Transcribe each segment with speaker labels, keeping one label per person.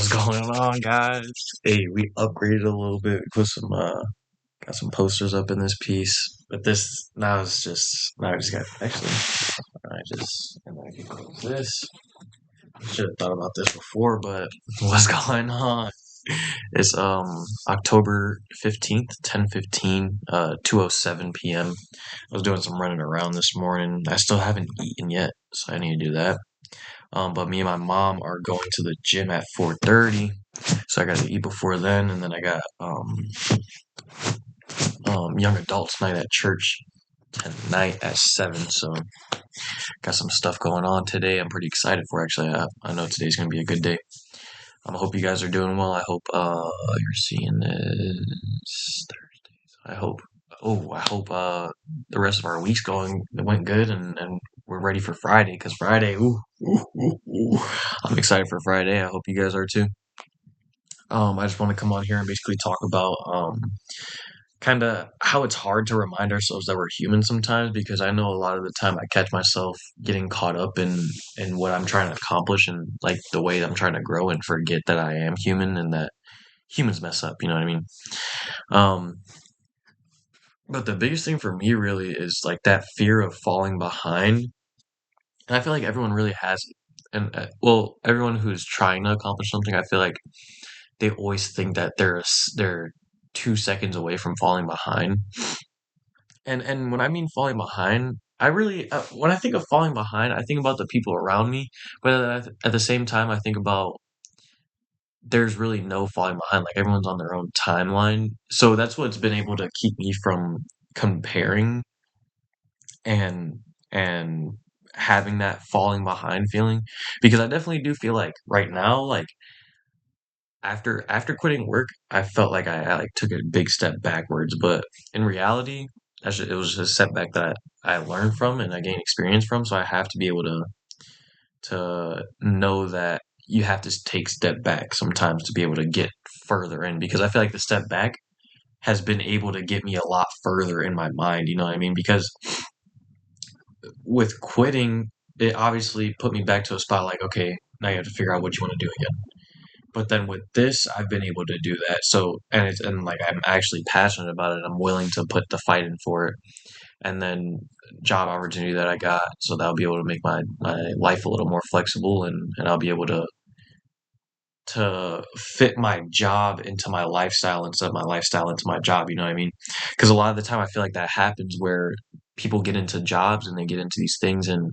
Speaker 1: What's going on, guys? Hey, we upgraded a little bit. We put some got some posters up in this piece. But this now I just got actually and I can close this. Should have thought about this before, but what's going on? It's October 15th, 10:15, 2:07 p.m. I was doing some running around this morning. I still haven't eaten yet, so I need to do that. But me and my mom are going to the gym at 4:30, so I gotta eat before then, and then I got young adults night at church tonight at 7. So got some stuff going on today. I'm pretty excited for. Actually, I know today's gonna be a good day. I hope you guys are doing well. I hope you're seeing this Thursday. I hope. Oh, I hope the rest of our week's went good, and we're ready for Friday, because Friday, ooh. I'm excited for Friday. I hope you guys are too. I just want to come on here and basically talk about kind of how it's hard to remind ourselves that we're human sometimes, because I know a lot of the time I catch myself getting caught up in what I'm trying to accomplish and like the way I'm trying to grow, and forget that I am human and that humans mess up, you know what I mean? Um but the biggest thing for me really is like that fear of falling behind. And I feel like everyone really has it. And well, everyone who's trying to accomplish something, I feel like they always think that they're 2 seconds away from falling behind. And when I mean falling behind, I really when I think of falling behind, I think about the people around me, but at the same time, I think about there's really no falling behind. Like, everyone's on their own timeline, so that's what's been able to keep me from comparing and and having that falling behind feeling, because I definitely do feel like right now, like after quitting work, I felt like I like took a big step backwards, but in reality, it was a setback that I learned from and I gained experience from. So I have to be able to know that you have to take step back sometimes to be able to get further in, because I feel like the step back has been able to get me a lot further in my mind. You know what I mean? Because with quitting, it obviously put me back to a spot like, okay, now you have to figure out what you want to do again. But then with this, I've been able to do that. So, and like, I'm actually passionate about it. I'm willing to put the fight in for it. And then job opportunity that I got, so that I'll be able to make my life a little more flexible, and I'll be able to fit my job into my lifestyle instead of my lifestyle into my job. You know what I mean? Because a lot of the time I feel like that happens where people get into jobs and they get into these things, and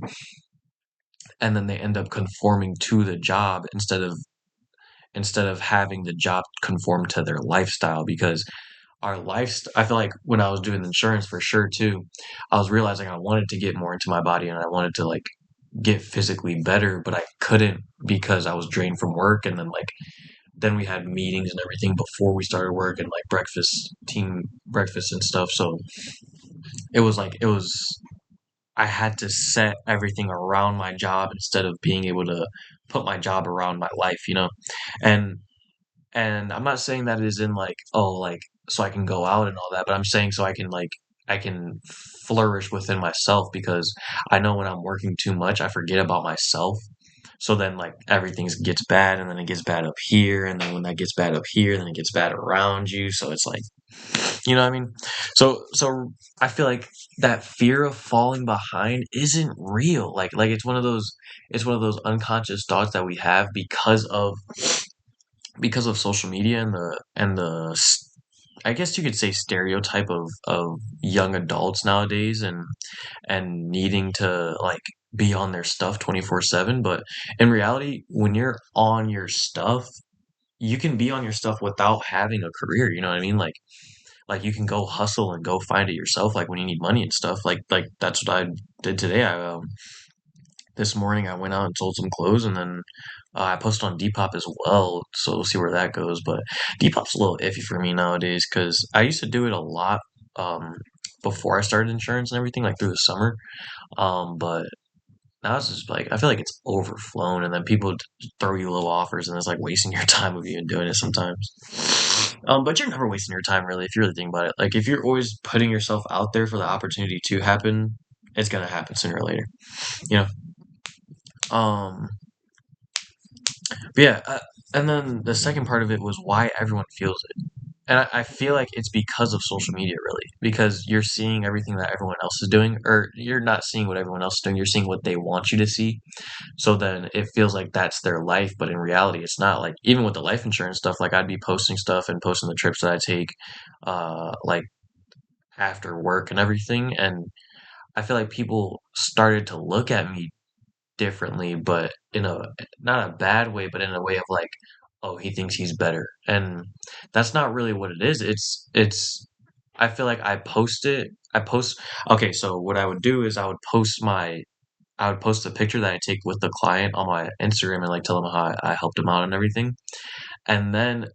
Speaker 1: then they end up conforming to the job instead of having the job conform to their lifestyle. Because I feel like when I was doing insurance, for sure too, I was realizing I wanted to get more into my body and I wanted to like get physically better, but I couldn't because I was drained from work. And then we had meetings and everything before we started work, and like team breakfast and stuff. So it was I had to set everything around my job instead of being able to put my job around my life, you know? And and I'm not saying that it is in like, oh, like, so I can go out and all that, but I'm saying so I can flourish within myself, because I know when I'm working too much, I forget about myself. So then like everything gets bad, and then it gets bad up here, and then when that gets bad up here, then it gets bad around you. So it's like, you know what I mean? So I feel like that fear of falling behind isn't real. Like it's one of those unconscious thoughts that we have because of social media I guess you could say stereotype of young adults nowadays, and needing to like be on their stuff 24/7. But in reality, when you're on your stuff, you can be on your stuff without having a career. You know what I mean? Like you can go hustle and go find it yourself, like when you need money and stuff. Like that's what I did today. This morning I went out and sold some clothes, and then I posted on Depop as well, so we'll see where that goes. But Depop's a little iffy for me nowadays, because I used to do it a lot um, before I started insurance and everything, like through the summer. But now it's just like I feel like it's overflown, and then people throw you little offers, and it's like wasting your time of even doing it sometimes. But you're never wasting your time really if you really think about it. Like, if you're always putting yourself out there for the opportunity to happen, it's gonna happen sooner or later. You know. Um, but yeah, and then the second part of it was why everyone feels it. And I feel like it's because of social media, really, because you're seeing everything that everyone else is doing, or you're not seeing what everyone else is doing, you're seeing what they want you to see. So then it feels like that's their life, but in reality, it's not. Like, even with the life insurance stuff, like, I'd be posting stuff and posting the trips that I take, like, after work and everything. And I feel like people started to look at me differently, but in a not a bad way, but in a way of like, oh, he thinks he's better. And that's not really what it is. It's I feel like I post okay, so what I would do is I would post a picture that I take with the client on my Instagram and like tell them how I helped them out and everything. And then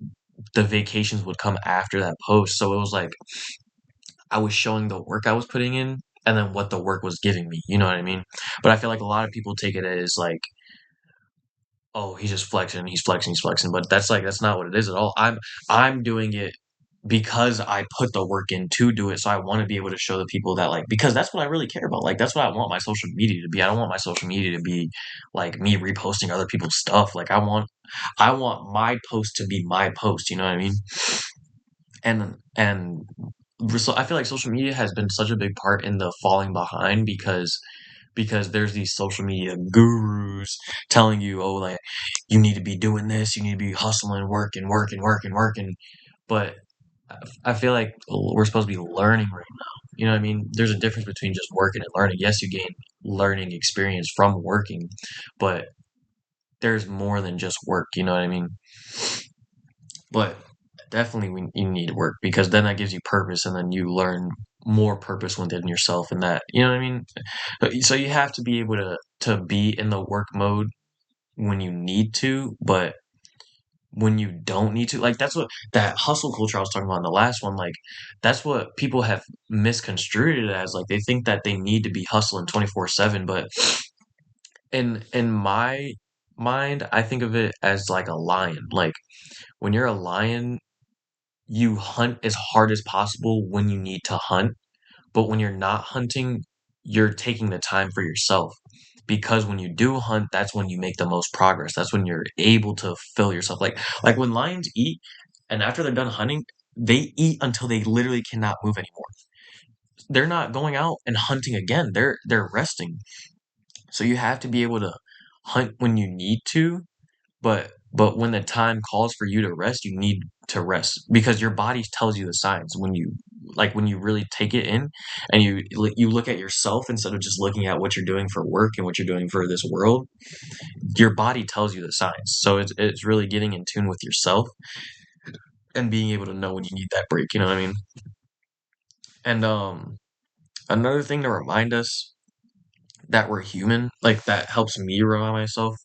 Speaker 1: the vacations would come after that post. So it was like I was showing the work I was putting in and then what the work was giving me. You know what I mean? But I feel like a lot of people take it as like, oh, he's just flexing, he's flexing. But that's not what it is at all. I'm doing it because I put the work in to do it. So I want to be able to show the people that, like, because that's what I really care about. Like, that's what I want my social media to be. I don't want my social media to be like me reposting other people's stuff. Like, I want my post to be my post, you know what I mean? And so I feel like social media has been such a big part in the falling behind because there's these social media gurus telling you, oh, like, you need to be doing this, you need to be hustling, working, working, working, working. But I feel like we're supposed to be learning right now. You know what I mean? There's a difference between just working and learning. Yes, you gain learning experience from working, but there's more than just work. You know what I mean? But definitely you need work because then that gives you purpose and then you learn more purpose within yourself and that, you know what I mean? So you have to be able to be in the work mode when you need to, but when you don't need to, like, that's what that hustle culture I was talking about in the last one, like, that's what people have misconstrued it as. Like, they think that they need to be hustling 24/7, but in my mind, I think of it as like a lion. Like, when you're a lion, you hunt as hard as possible when you need to hunt, but when you're not hunting, you're taking the time for yourself. Because when you do hunt, that's when you make the most progress. That's when you're able to fill yourself. Like when lions eat, and after they're done hunting, they eat until they literally cannot move anymore. They're not going out and hunting again. They're resting. So you have to be able to hunt when you need to, but when the time calls for you to rest, you need to rest because your body tells you the signs when you when you really take it in and you look at yourself instead of just looking at what you're doing for work and what you're doing for this world. Your body tells you the signs. So it's really getting in tune with yourself and being able to know when you need that break, you know what I mean? And another thing to remind us that we're human, like that helps me remind myself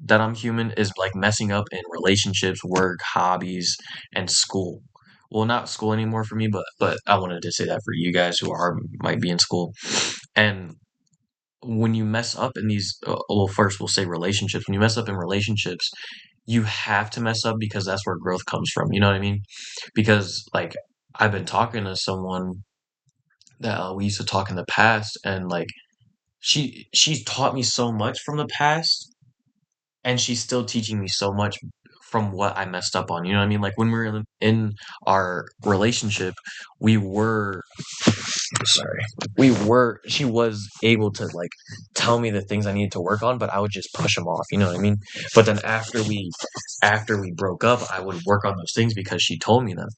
Speaker 1: that I'm human is like messing up in relationships, work, hobbies, and school. Well, not school anymore for me, but I wanted to say that for you guys who are might be in school. And when you mess up in these, well, first we'll say relationships. When you mess up in relationships, you have to mess up because that's where growth comes from. You know what I mean? Because like I've been talking to someone that we used to talk in the past, and like she's taught me so much from the past and she's still teaching me so much from what I messed up on. You know what I mean? Like when we were in our relationship, we were sorry, she was able to like tell me the things I needed to work on, but I would just push them off. You know what I mean? But then after we broke up, I would work on those things because she told me them.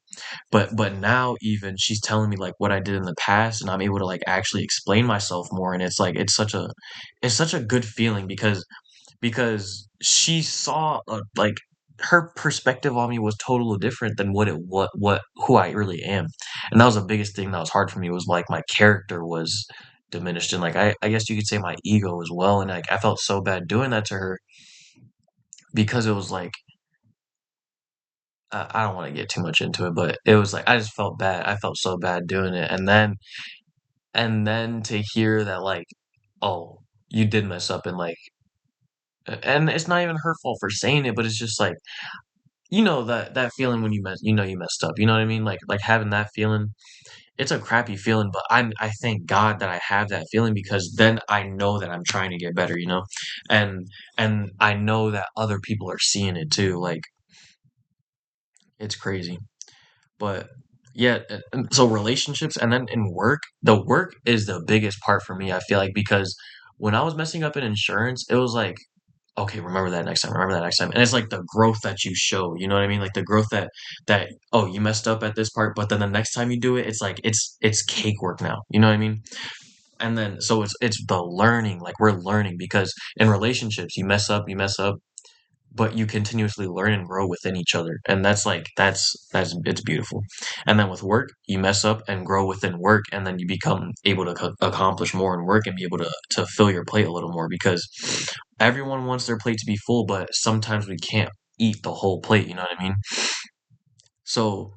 Speaker 1: But now even she's telling me like what I did in the past, and I'm able to like actually explain myself more. And it's like it's such a good feeling because she saw like her perspective on me was totally different than what who I really am. And that was the biggest thing that was hard for me was like my character was diminished and like I guess you could say my ego as well. And like I felt so bad doing that to her because it was like I don't want to get too much into it, but it was like I just felt bad. I felt so bad doing it. And then to hear that like, oh, you did mess up and like and it's not even her fault for saying it, but it's just like that feeling when you messed up. You know what I mean? Like having that feeling, it's a crappy feeling, but I thank God that I have that feeling because then I know that I'm trying to get better, and and I know that other people are seeing it too. It's crazy. But yeah, so relationships and then in work, the work is the biggest part for me, I feel like, because when I was messing up in insurance, it was like, okay, remember that next time, remember that next time. And it's like the growth that you show, you know what I mean? Like the growth that oh, you messed up at this part, but then the next time you do it, it's like it's cakewalk now. You know what I mean? And then so it's the learning, like we're learning because in relationships, you mess up, but you continuously learn and grow within each other. And that's like that's it's beautiful. And then with work, you mess up and grow within work, and then you become able to accomplish more in work and be able to fill your plate a little more because everyone wants their plate to be full, but sometimes we can't eat the whole plate, you know what I mean? So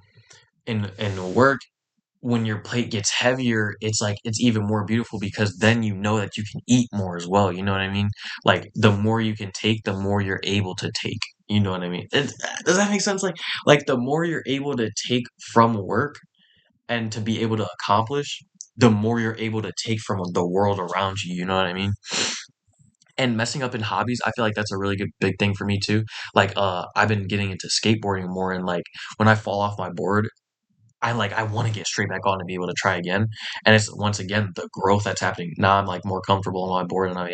Speaker 1: in work, when your plate gets heavier, it's like it's even more beautiful because then you know that you can eat more as well. You know what I mean? Like the more you can take, the more you're able to take. You know what I mean? Does that make sense? Like the more you're able to take from work and to be able to accomplish, the more you're able to take from the world around you. You know what I mean? And messing up in hobbies, I feel like that's a really good big thing for me too. Like I've been getting into skateboarding more and like when I fall off my board, I wanna get straight back on and be able to try again, and it's once again the growth that's happening. Now I'm, like, more comfortable on my board, and I'm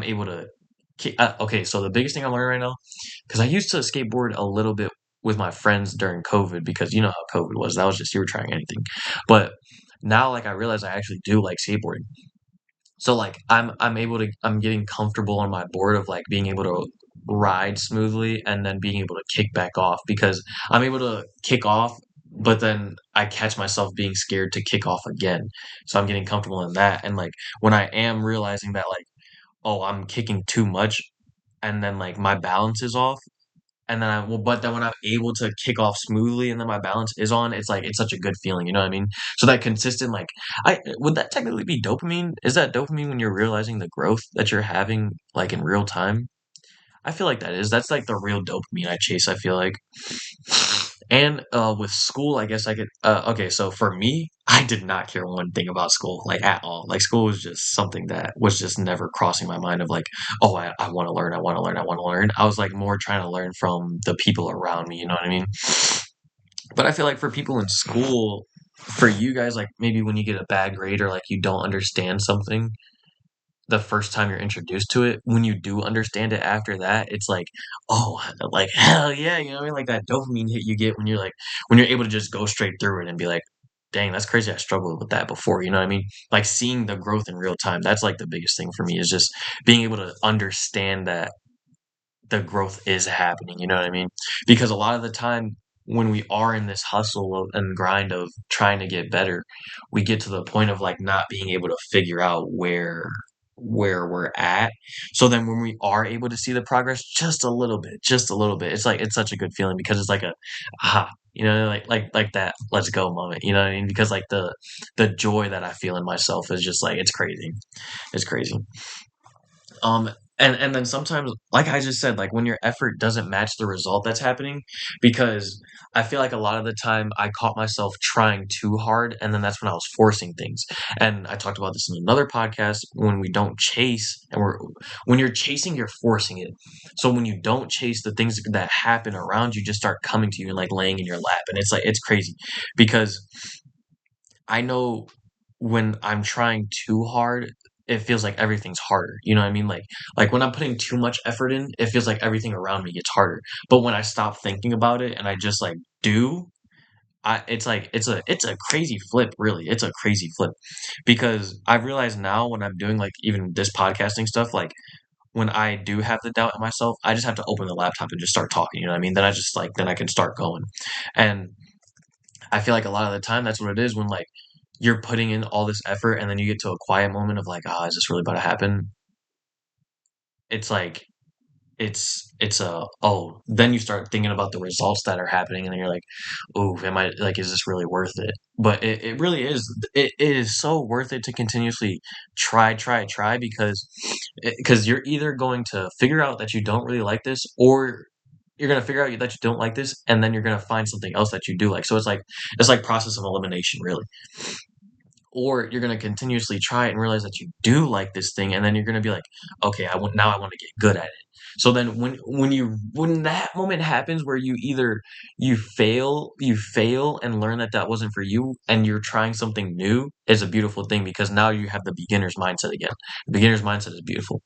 Speaker 1: able to okay, so the biggest thing I'm learning right now, because I used to skateboard a little bit with my friends during COVID because you know how COVID was, that was just you were trying anything. But now, like, I realize I actually do like skateboarding. So, like, I'm getting comfortable on my board of, like, being able to ride smoothly and then being able to kick back off because I'm able to kick off, but then I catch myself being scared to kick off again. So I'm getting comfortable in that, and, like, when I am realizing that, like, "Oh, I'm kicking too much," and then, like, my balance is off, and then but then when I'm able to kick off smoothly and then my balance is on, it's like it's such a good feeling, you know what I mean? So that consistent, like, I would that technically be dopamine? Is that dopamine when you're realizing the growth that you're having, like, in real time? I feel like that is. That's like the real dopamine I chase, I feel like. And with school, I guess I could. Okay, so for me, I did not care one thing about school, like at all. Like school was just something that was just never crossing my mind of like, oh, I want to learn, I want to learn, I want to learn. I was like more trying to learn from the people around me, you know what I mean? But I feel like for people in school, for you guys, like maybe when you get a bad grade or like you don't understand something, the first time you're introduced to it, when you do understand it after that, it's like, oh, like hell yeah, you know what I mean? Like that dopamine hit you get when you're like when you're able to just go straight through it and be like, dang, that's crazy. I struggled with that before. You know what I mean? Like seeing the growth in real time. That's like the biggest thing for me is just being able to understand that the growth is happening. You know what I mean? Because a lot of the time when we are in this and grind of trying to get better, we get to the point of like not being able to figure out where we're at. So then when we are able to see the progress just a little bit, it's like it's such a good feeling because it's like a aha, you know, like that let's go moment. You know what I mean? Because like the joy that I feel in myself is just like it's crazy. It's crazy. Um, and then sometimes, like I just said, like when your effort doesn't match the result that's happening, because I feel like a lot of the time I caught myself trying too hard, and then that's when I was forcing things. And I talked about this in another podcast. When we don't chase, when you're chasing, you're forcing it. So when you don't chase, the things that happen around you just start coming to you and like laying in your lap, and it's like it's crazy, because I know when I'm trying too hard, it feels like everything's harder. You know what I mean? Like when I'm putting too much effort in, it feels like everything around me gets harder. But when I stop thinking about it and I just like do, it's like it's a crazy flip, really. It's a crazy flip because I've realized now when I'm doing like even this podcasting stuff, like when I do have the doubt in myself, I just have to open the laptop and just start talking. You know what I mean? Then I just like then I can start going, and I feel like a lot of the time that's what it is when like you're putting in all this effort and then you get to a quiet moment of like, is this really about to happen? It's like it's a oh, then you start thinking about the results that are happening and then you're like, oh, am I like is this really worth it? But it really is it is so worth it to continuously try because you're either going to figure out that you don't really like this or you're gonna figure out that you don't like this, and then you're gonna find something else that you do like. So it's like process of elimination, really. Or you're gonna continuously try it and realize that you do like this thing, and then you're gonna be like, okay, now I want to get good at it. So then when that moment happens where you fail and learn that that wasn't for you and you're trying something new is a beautiful thing because now you have the beginner's mindset again. The beginner's mindset is beautiful.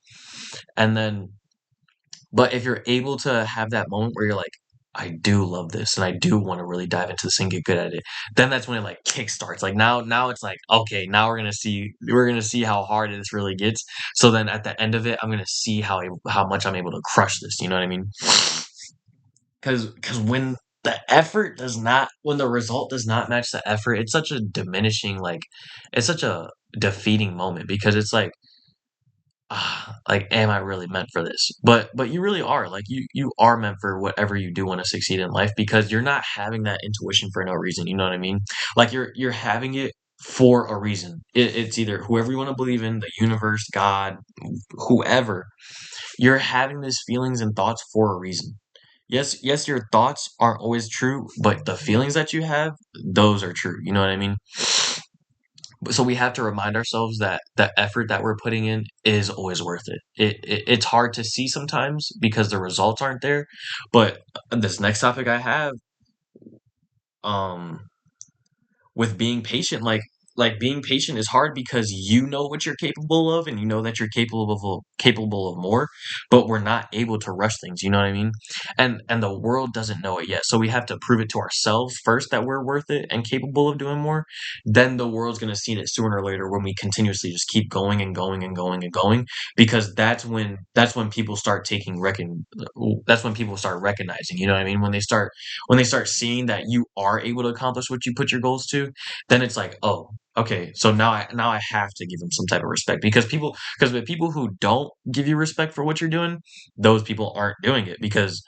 Speaker 1: And then but if you're able to have that moment where you're like, I do love this and I do want to really dive into this and get good at it, then that's when it like kickstarts. Like now it's like, okay, now we're gonna see how hard this really gets. So then at the end of it, I'm gonna see how much I'm able to crush this. You know what I mean? Because when the result does not match the effort, it's such a diminishing like it's such a defeating moment because it's like am I really meant for this? But you really are. Like you are meant for whatever you do want to succeed in life because you're not having that intuition for no reason. You know what I mean? Like you're having it for a reason. It's either whoever you want to believe in, the universe, God, whoever. You're having these feelings and thoughts for a reason. Yes, your thoughts aren't always true, but the feelings that you have, those are true. You know what I mean? So we have to remind ourselves that the effort that we're putting in is always worth it. It's hard to see sometimes because the results aren't there. But this next topic I have, um, with being patient, like being patient is hard because you know what you're capable of and you know that you're capable of more, but we're not able to rush things, you know what I mean? And the world doesn't know it yet. So we have to prove it to ourselves first that we're worth it and capable of doing more. Then the world's gonna see it sooner or later when we continuously just keep going and going and going and going because that's when people start that's when people start recognizing, you know what I mean? When they start seeing that you are able to accomplish what you put your goals to, then it's like, oh, okay, so now I have to give them some type of respect because the people who don't give you respect for what you're doing, those people aren't doing it because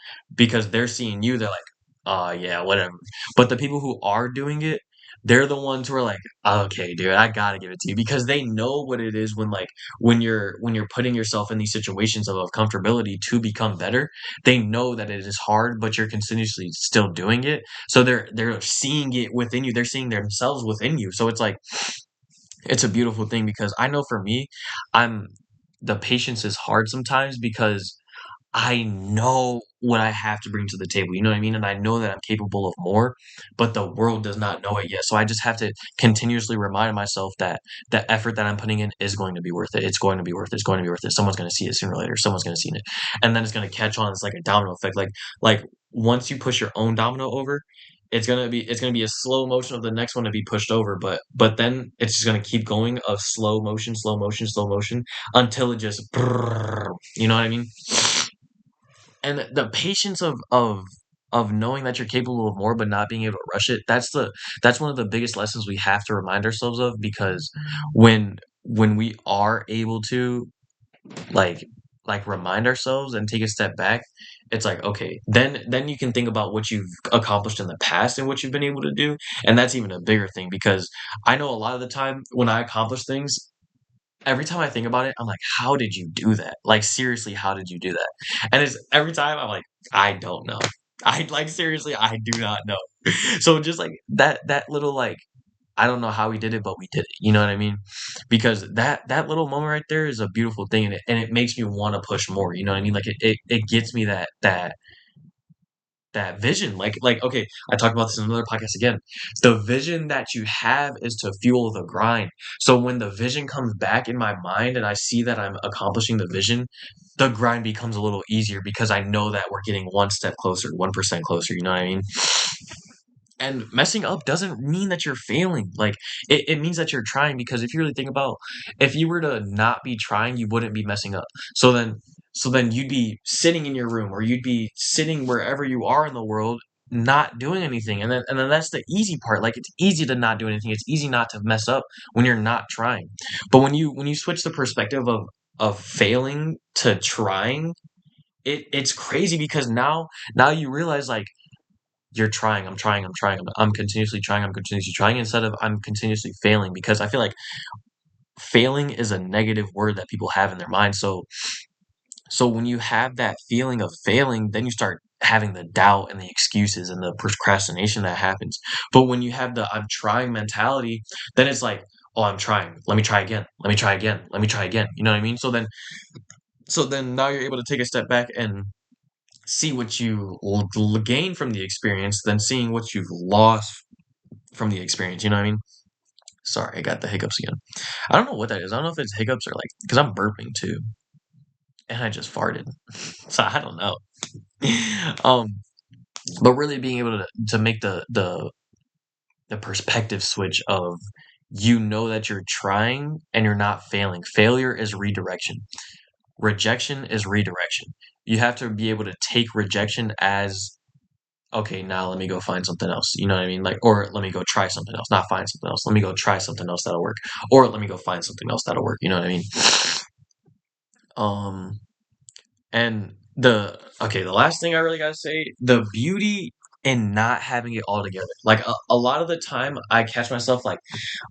Speaker 1: they're seeing you, they're like, yeah, whatever. But the people who are doing it, they're the ones who are like, okay, dude, I gotta give it to you because they know what it is when you're putting yourself in these situations of comfortability to become better. They know that it is hard, but you're continuously still doing it, so they're seeing it within you. They're seeing themselves within you. So it's like it's a beautiful thing because I know for me, I'm the patience is hard sometimes because I know what I have to bring to the table, you know what I mean? And I know that I'm capable of more, but the world does not know it yet. So I just have to continuously remind myself that the effort that I'm putting in is going to be worth it. It's going to be worth it. It's going to be worth it. Someone's going to see it sooner or later. Someone's going to see it. And then it's going to catch on. It's like a domino effect. Like once you push your own domino over, it's gonna be a slow motion of the next one to be pushed over, but then it's just gonna keep going of slow motion, slow motion, slow motion until it just you know what I mean? And the patience of knowing that you're capable of more but not being able to rush it, that's one of the biggest lessons we have to remind ourselves of because when we are able to like remind ourselves and take a step back, it's like okay, then you can think about what you've accomplished in the past and what you've been able to do, and that's even a bigger thing because I know a lot of the time when I accomplish things, every time I think about it, I'm like, how did you do that? Like seriously, how did you do that? And it's every time I'm like, I don't know. I like seriously, I do not know. So just like that little like I don't know how we did it, but we did it. You know what I mean? Because that little moment right there is a beautiful thing, and it makes me want to push more. You know what I mean? Like it gets me that vision. Like okay, I talked about this in another podcast again. The vision that you have is to fuel the grind. So when the vision comes back in my mind and I see that I'm accomplishing the vision, the grind becomes a little easier because I know that we're getting one step closer, 1% closer. You know what I mean? And messing up doesn't mean that you're failing. Like it means that you're trying because if you really think about if you were to not be trying, you wouldn't be messing up. So then you'd be sitting in your room or you'd be sitting wherever you are in the world not doing anything. And then that's the easy part. Like it's easy to not do anything. It's easy not to mess up when you're not trying. But when you switch the perspective of failing to trying, it's crazy because now you realize like you're trying, I'm continuously trying, I'm continuously trying instead of I'm continuously failing because I feel like failing is a negative word that people have in their mind. So when you have that feeling of failing, then you start having the doubt and the excuses and the procrastination that happens. But when you have the I'm trying mentality, then it's like, oh, I'm trying. Let me try again. Let me try again. Let me try again. You know what I mean? So then now you're able to take a step back and see what you gain from the experience, then seeing what you've lost from the experience. You know what I mean? Sorry, I got the hiccups again. I don't know what that is. I don't know if it's hiccups or like because I'm burping too, and I just farted, so I don't know. um, but really being able to make the perspective switch of you know that you're trying and you're not failing. Failure is redirection. Rejection is redirection. You have to be able to take rejection as okay, now let me go find something else. You know what I mean? Like, or let me go try something else, not find something else. Let me go try something else that'll work. Or let me go find something else that'll work. You know what I mean? Um, and the last thing I really gotta say, the beauty in not having it all together. Like a lot of the time I catch myself like,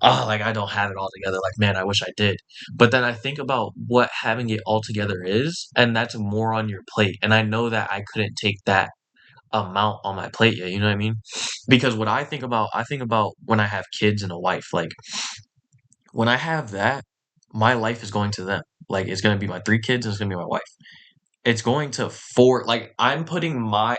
Speaker 1: oh, like I don't have it all together. Like, man, I wish I did. But then I think about what having it all together is, and that's more on your plate. And I know that I couldn't take that amount on my plate yet, you know what I mean? Because what I think about when I have kids and a wife. Like when I have that, my life is going to them. Like it's gonna be my three kids and it's gonna be my wife. It's going to four like I'm putting my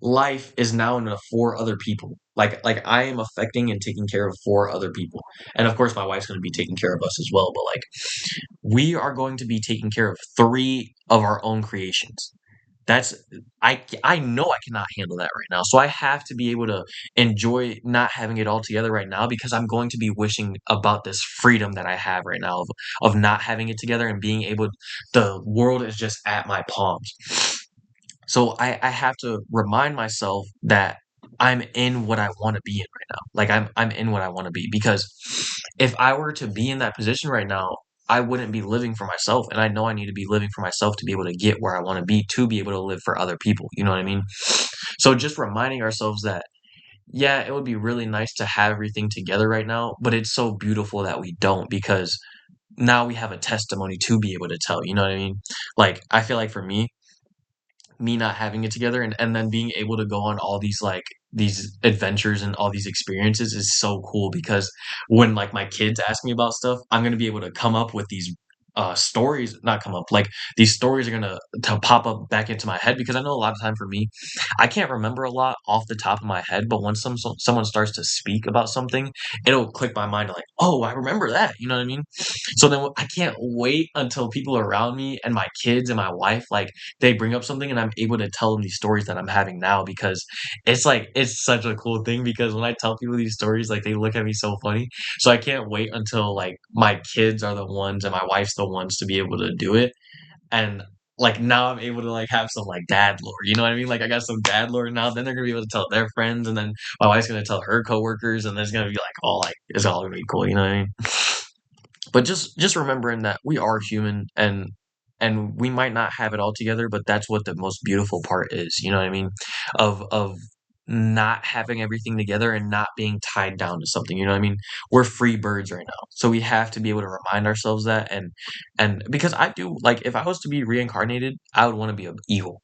Speaker 1: life is now into four other people. Like I am affecting and taking care of four other people. And of course my wife's gonna be taking care of us as well, but like we are going to be taking care of three of our own creations. That's I know I cannot handle that right now. So I have to be able to enjoy not having it all together right now because I'm going to be wishing about this freedom that I have right now of not having it together and being able the world is just at my palms. So I have to remind myself that I'm in what I want to be in right now. Like I'm in what I want to be because if I were to be in that position right now, I wouldn't be living for myself. And I know I need to be living for myself to be able to get where I want to be able to live for other people. You know what I mean? So just reminding ourselves that, yeah, it would be really nice to have everything together right now, but it's so beautiful that we don't because now we have a testimony to be able to tell. You know what I mean? Like, I feel like for me not having it together and then being able to go on all these like these adventures and all these experiences is so cool because when like my kids ask me about stuff, I'm gonna be able to come up with these stories not come up like these stories are gonna to pop up back into my head because I know a lot of time for me I can't remember a lot off the top of my head but when someone starts to speak about something it'll click my mind like oh I remember that you know what I mean so then I can't wait until people around me and my kids and my wife like they bring up something and I'm able to tell them these stories that I'm having now because it's like it's such a cool thing because when I tell people these stories, like they look at me so funny. So I can't wait until like my kids are the ones and my wife's the ones to be able to do it. And like now I'm able to like have some like dad lore. You know what I mean? Like I got some dad lore now. Then they're gonna be able to tell their friends, and then my wife's gonna tell her coworkers, and there's gonna be like all like it's all gonna be cool. You know what I mean? But just remembering that we are human and we might not have it all together but that's what the most beautiful part is you know what I mean of not having everything together and not being tied down to something you know what I mean we're free birds right now so we have to be able to remind ourselves that and because I do like if I was to be reincarnated I would want to be an eagle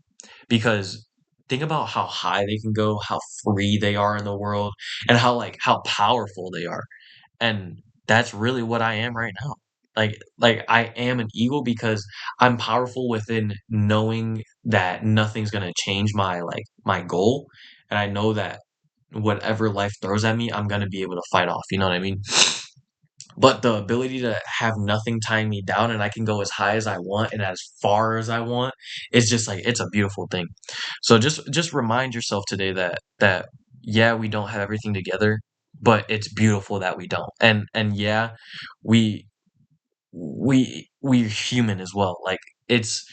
Speaker 1: because think about how high they can go how free they are in the world and how like how powerful they are and that's really what I am right now. Like I am an eagle because I'm powerful within knowing that nothing's gonna change my like my goal. And I know that whatever life throws at me, I'm gonna be able to fight off. You know what I mean? But the ability to have nothing tying me down and I can go as high as I want and as far as I want is just like it's a beautiful thing. So just remind yourself today that yeah, we don't have everything together, but it's beautiful that we don't. And yeah, we we're human as well. Like it's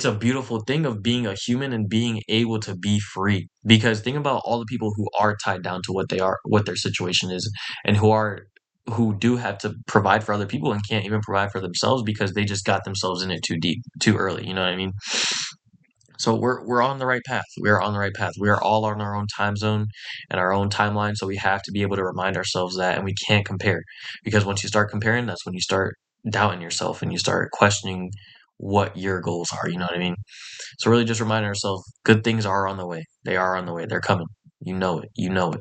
Speaker 1: a beautiful thing of being a human and being able to be free. Because think about all the people who are tied down to what they are, what their situation is, and who do have to provide for other people and can't even provide for themselves because they just got themselves in it too deep, too early. You know what I mean? So we're on the right path. We are on the right path. We are all on our own time zone and our own timeline. So we have to be able to remind ourselves that, and we can't compare because once you start comparing, that's when you start doubting yourself and you start questioning what your goals are. You know what I mean? So really, just remind ourselves, good things are on the way. They are on the way. They're coming. You know it. You know it.